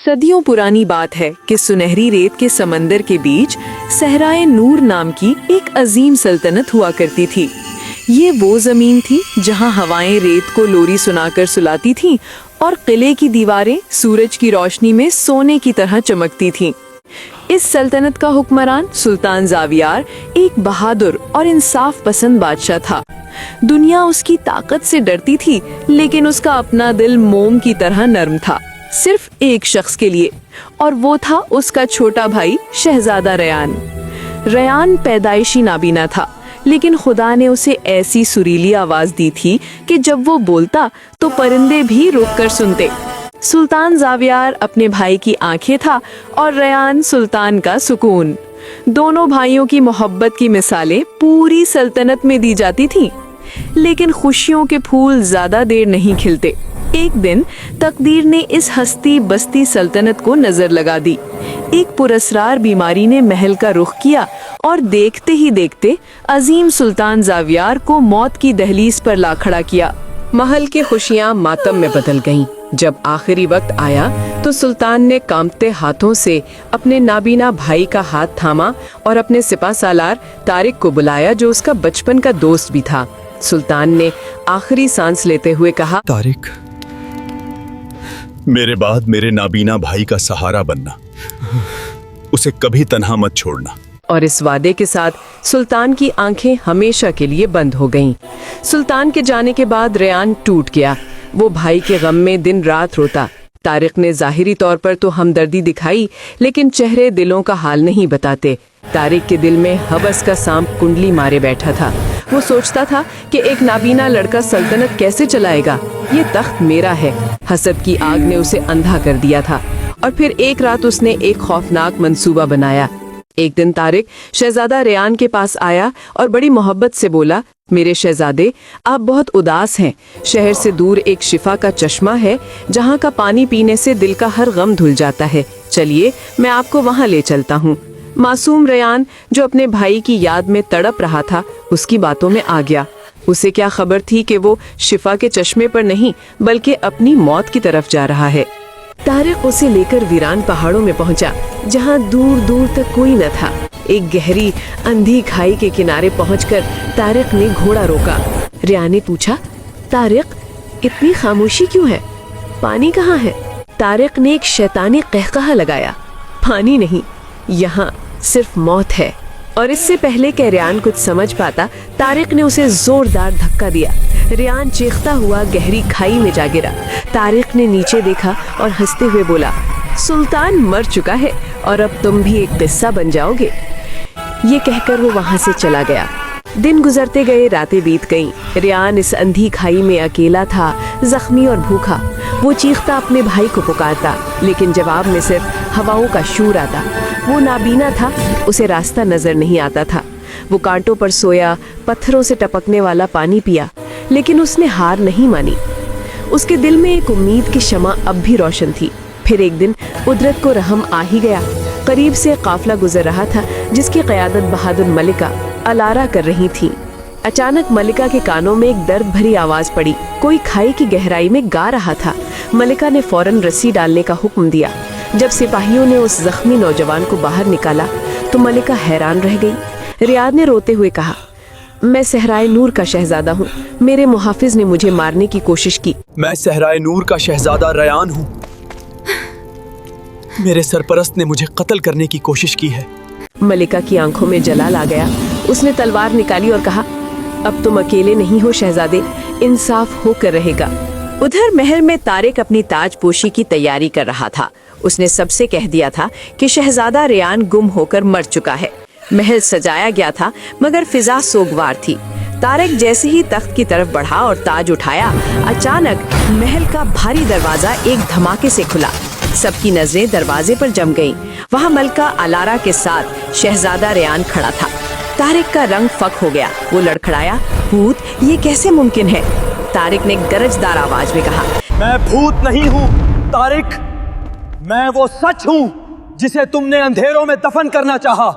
सदियों पुरानी बात है कि सुनहरी रेत के समंदर के बीच सहराए नूर नाम की एक अजीम सल्तनत हुआ करती थी। ये वो जमीन थी जहां हवाएं रेत को लोरी सुनाकर सुलाती थीं और किले की दीवारें सूरज की रोशनी में सोने की तरह चमकती थीं। इस सल्तनत का हुक्मरान सुल्तान ज़ावियार एक बहादुर और इंसाफ पसंद बादशाह था। दुनिया उसकी ताकत से डरती थी, लेकिन उसका अपना दिल मोम की तरह नर्म था, सिर्फ एक शख्स के लिए, और वो था उसका छोटा भाई शहजादा रेयान। रेयान पैदाइशी नाबीना था, लेकिन खुदा ने उसे ऐसी सुरीली आवाज दी थी कि जब वो बोलता तो परिंदे भी रुक कर सुनते। सुल्तान ज़ावियार अपने भाई की आंखें था और रेयान सुल्तान का सुकून। दोनों भाइयों की मोहब्बत की मिसालें पूरी सल्तनत में दी जाती थीं। लेकिन खुशियों के फूल ज्यादा देर नहीं खिलते। एक दिन तकदीर ने इस हस्ती बस्ती सल्तनत को नजर लगा दी। एक पुरस्रार बीमारी ने महल का रुख किया और देखते ही देखते अजीम सुल्तान ज़ावियार को मौत की दहलीज पर ला खड़ा किया। महल की खुशियां मातम में बदल गईं। जब आखिरी वक्त आया तो सुल्तान ने कांपते हाथों से अपने नाबीना भाई का हाथ थामा और अपने सिपा सालार तारिक को बुलाया, जो उसका बचपन का दोस्त भी था। सुल्तान ने आखिरी सांस लेते हुए कहा, तारिक, मेरे बाद मेरे नाबीना भाई का सहारा बनना, उसे कभी तन्हा मत छोड़ना। और इस वादे के साथ सुल्तान की आंखें हमेशा के लिए बंद हो गईं। सुल्तान के जाने के बाद रेयान टूट गया। वो भाई के गम में दिन रात रोता। तारिक ने जाहिरी तौर पर तो हमदर्दी दिखाई, लेकिन चेहरे दिलों का हाल नहीं बताते। तारिक के दिल में हवस का सांप कुंडली मारे बैठा था। वो सोचता था कि एक नाबीना लड़का सल्तनत कैसे चलाएगा, ये तख्त मेरा है। हसद की आग ने उसे अंधा कर दिया था। और फिर एक रात उसने एक खौफनाक मंसूबा बनाया। एक दिन तारिक शहजादा रेयान के पास आया और बड़ी मोहब्बत से बोला, मेरे शहजादे, आप बहुत उदास हैं। शहर से दूर एक शिफा का चश्मा है, जहाँ का पानी पीने से दिल का हर गम धुल जाता है। चलिए, मैं आपको वहाँ ले चलता हूँ। मासूम रेयान, जो अपने भाई की याद में तड़प रहा था, उसकी बातों में आ गया। उसे क्या खबर थी कि वो शिफा के चश्मे पर नहीं, बल्कि अपनी मौत की तरफ जा रहा है। तारिक उसे लेकर वीरान पहाड़ों में पहुंचा, जहां दूर दूर तक कोई न था। एक गहरी अंधी खाई के किनारे पहुंचकर तारिक ने घोड़ा रोका। रेयान ने पूछा, तारिक, इतनी खामोशी क्यों है? पानी कहाँ है? तारिक ने एक शैतानी कहकहा लगाया, पानी नहीं, यहाँ सिर्फ मौत है। और इससे पहले कि रेयान कुछ समझ पाता, तारिक ने उसे जोरदार धक्का दिया। रेयान चीखता हुआ गहरी खाई में जा गिरा। तारिक ने नीचे देखा और हंसते हुए बोला, सुल्तान मर चुका है और अब तुम भी एक किस्सा बन जाओगे। ये कहकर वो वहां से चला गया। दिन गुजरते गए, रातें बीत गईं। रेयान इस अंधी खाई में अकेला था, जख्मी और भूखा। वो चीखता अपने भाई को पुकारता, लेकिन जवाब में सिर्फ हवाओं का शूर आता। वो नाबीना था, उसे रास्ता नजर नहीं आता था। वो कांटों पर सोया, पत्थरों से टपकने वाला पानी पिया, लेकिन उसने हार नहीं मानी। उसके दिल में एक उम्मीद की शमा अब भी रोशन थी। फिर एक दिन कुदरत को रहम आ ही गया। करीब से काफला गुजर रहा था, जिसकी क़यादत बहादुर मलिका अलारा कर रही थी। अचानक मलिका के कानों में एक दर्द भरी आवाज पड़ी। कोई खाई की गहराई में गा रहा था। मलिका ने फौरन रस्सी डालने का हुक्म दिया। जब सिपाहियों ने उस जख्मी नौजवान को बाहर निकाला तो मलिका हैरान रह गई। रियाद ने रोते हुए कहा, मैं सहराए नूर का शहजादा हूँ। मेरे मुहाफिज ने मुझे मारने की कोशिश की। मैं सहराए नूर का शहजादा रेयान हूँ। मेरे सरपरस्त ने मुझे कत्ल करने की कोशिश की है। मलिका की आंखों में जलाल आ गया। उसने तलवार निकाली और कहा, अब तुम अकेले नहीं हो शहजादे, इंसाफ होकर रहेगा। उधर महल में तारिक अपनी ताजपोशी की तैयारी कर रहा था। उसने सबसे कह दिया था कि शहजादा रेयान गुम होकर मर चुका है। महल सजाया गया था, मगर फिजा सोगवार थी। तारिक जैसे ही तख्त की तरफ बढ़ा और ताज उठाया, अचानक महल का भारी दरवाजा एक धमाके से खुला। सबकी नजरें दरवाजे पर जम गईं। वहाँ मलका अलारा के साथ शहजादा रेयान खड़ा था। तारिक का रंग फक हो गया। वो लड़खड़ाया, भूत, ये कैसे मुमकिन है? तारिक ने गरजदार आवाज में कहा, मैं भूत नहीं हूँ तारिक, मैं वो सच हूँ जिसे तुमने अंधेरों में दफन करना चाहा।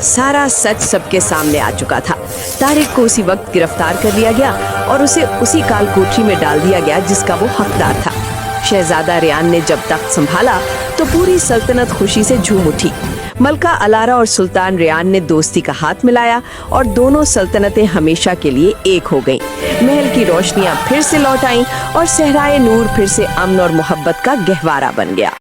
सारा सच सबके सामने आ चुका था। तारिक को उसी वक्त गिरफ्तार कर लिया गया और उसे उसी काल कोठरी में डाल दिया गया जिसका वो हकदार था। शहजादा रेयान ने जब तख्त संभाला तो पूरी सल्तनत खुशी से झूम उठी। मलका अलारा और सुल्तान रेयान ने दोस्ती का हाथ मिलाया और दोनों सल्तनतें हमेशा के लिए एक हो गईं। महल की रोशनियां फिर से लौट आईं और सहराए नूर फिर से अमन और मोहब्बत का गहवारा बन गया।